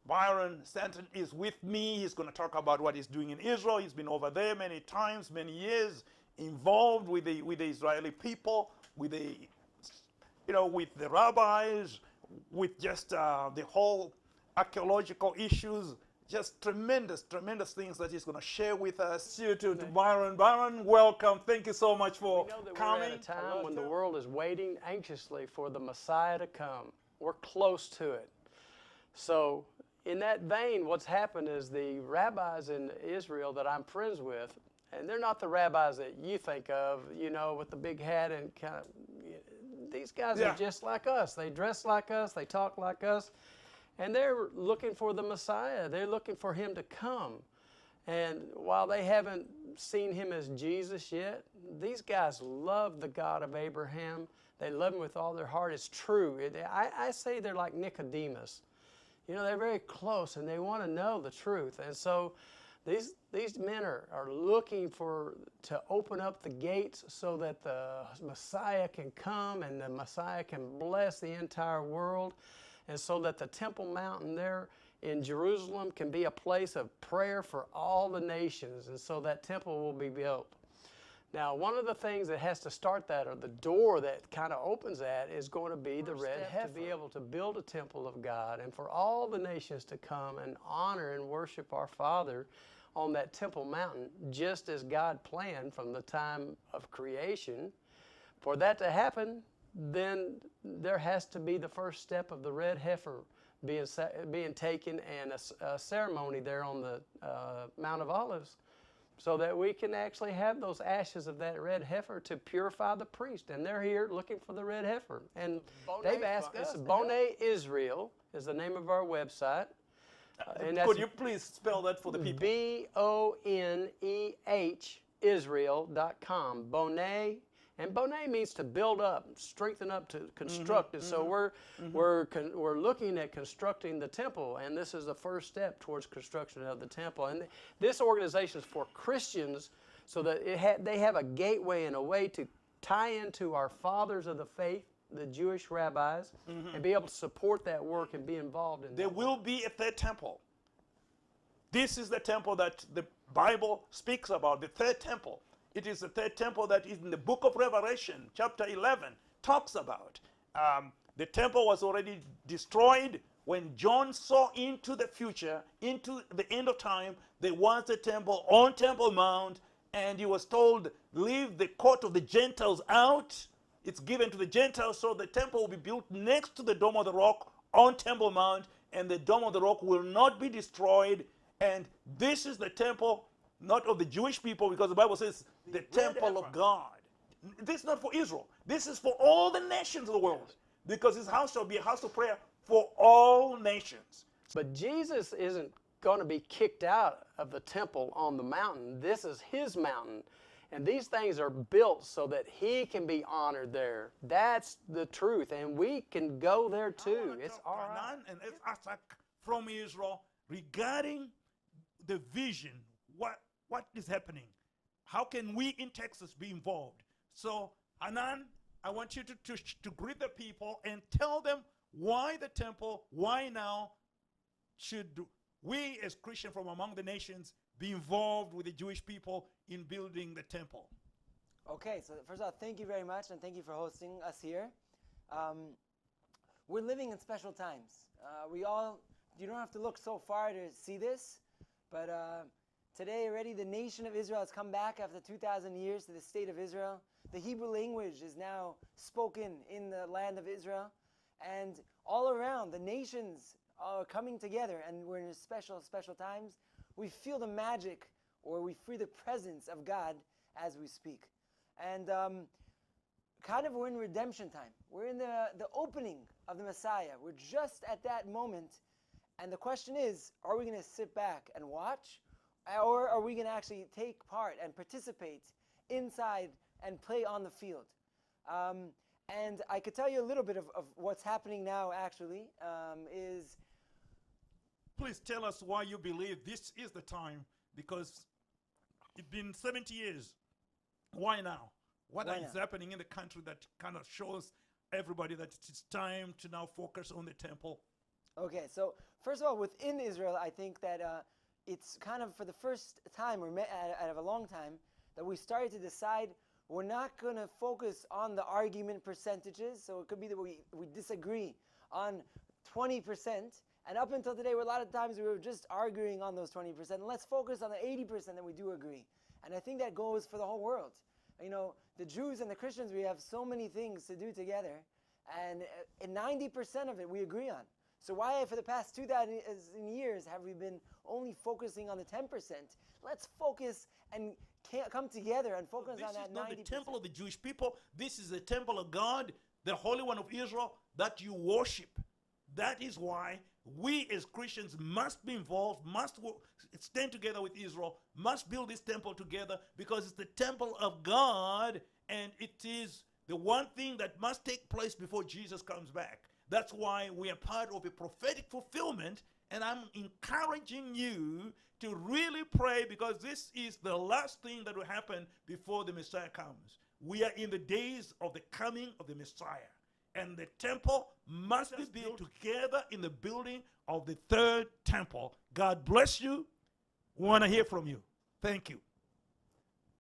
Byron Stanton is with me. He's going to talk about what he's doing in Israel. He's been over there many times, many years, involved with the Israeli people, with the with the rabbis, with just the whole archaeological issues. Just tremendous things that he's going to share with us. See you to Byron. Byron, welcome. Thank you so much for coming. We're at a time when the world is waiting anxiously for the Messiah to come. We're close to it. So in that vein, what's happened is the rabbis in Israel that I'm friends with, and they're not the rabbis that you think of, with the big hat and kind of, these guys are just like us. They dress like us. They talk like us. And they're looking for the Messiah. They're looking for him to come. And while they haven't seen him as Jesus yet, these guys love the God of Abraham. They love him with all their heart. It's true. I say they're like Nicodemus. They're very close, and they want to know the truth. And so these men are looking to open up the gates so that the Messiah can come and the Messiah can bless the entire world. And so that the Temple Mountain there in Jerusalem can be a place of prayer for all the nations, and so that temple will be built. Now, one of the things that has to start that, or the door that kind of opens that, is going to be the red heifer. To be able to build a temple of God and for all the nations to come and honor and worship our Father on that Temple Mountain, just as God planned from the time of creation. For that to happen, then there has to be the first step of the red heifer being taken, and a ceremony there on the Mount of Olives, so that we can actually have those ashes of that red heifer to purify the priest. And they're here looking for the red heifer. And they've asked us, Boneh Israel is the name of our website. Could you please spell that for the people? BONEH Israel.com. Boneh. And Boneh means to build up, strengthen up, to construct. And so we're looking at constructing the temple, and this is the first step towards construction of the temple. And this organization is for Christians, so that they have a gateway and a way to tie into our fathers of the faith, the Jewish rabbis, and be able to support that work and be involved in. There will be a third temple. This is the temple that the Bible speaks about, the third temple. It is the third temple that is in the book of Revelation, chapter 11, talks about. The temple was already destroyed. When John saw into the future, into the end of time, there was a temple on Temple Mount, and he was told, leave the court of the Gentiles out. It's given to the Gentiles, so the temple will be built next to the Dome of the Rock on Temple Mount, and the Dome of the Rock will not be destroyed. And this is the temple, not of the Jewish people, because the Bible says the temple of God. This is not for Israel. This is for all the nations of the world, because his house shall be a house of prayer for all nations. But Jesus isn't going to be kicked out of the temple on the mountain. This is his mountain. And these things are built so that he can be honored there. That's the truth. And we can go there too. It's all right. And it's asked from Israel regarding the vision. What is happening? How can we in Texas be involved? So, Anan, I want you to greet the people and tell them why the temple, why now should we as Christians from among the nations be involved with the Jewish people in building the temple. Okay, so first of all, thank you very much, and thank you for hosting us here. We're living in special times. You don't have to look so far to see this, but today already the nation of Israel has come back after 2,000 years to the state of Israel. The Hebrew language is now spoken in the land of Israel, and all around the nations are coming together, and we're in special times. We feel the magic, or we feel the presence of God as we speak. And we're in redemption time. We're in the opening of the Messiah. We're just at that moment. And the question is, are we going to sit back and watch? Or are we going to actually take part and participate inside and play on the field? And I could tell you a little bit of what's happening now, actually, is... Please tell us why you believe this is the time, because it's been 70 years. Why now? What is happening in the country that kind of shows everybody that it's time to now focus on the temple? Okay, so first of all, within Israel, I think that it's kind of for the first time, or out of a long time, that we started to decide we're not going to focus on the argument percentages. So it could be that we disagree on 20%. And up until today, a lot of times we were just arguing on those 20%. And let's focus on the 80% that we do agree. And I think that goes for the whole world. You know, the Jews and the Christians, we have so many things to do together. And 90% of it we agree on. So why for the past 2,000 years have we been only focusing on the 10%? Let's focus and come together and focus on that 90%. This is not the temple of the Jewish people. This is the temple of God, the Holy One of Israel, that you worship. That is why we as Christians must be involved, must stand together with Israel, must build this temple together, because it's the temple of God, and it is the one thing that must take place before Jesus comes back. That's why we are part of a prophetic fulfillment, and I'm encouraging you to really pray, because this is the last thing that will happen before the Messiah comes. We are in the days of the coming of the Messiah, and the temple must be built together in the building of the third temple. God bless you. We want to hear from you. Thank you.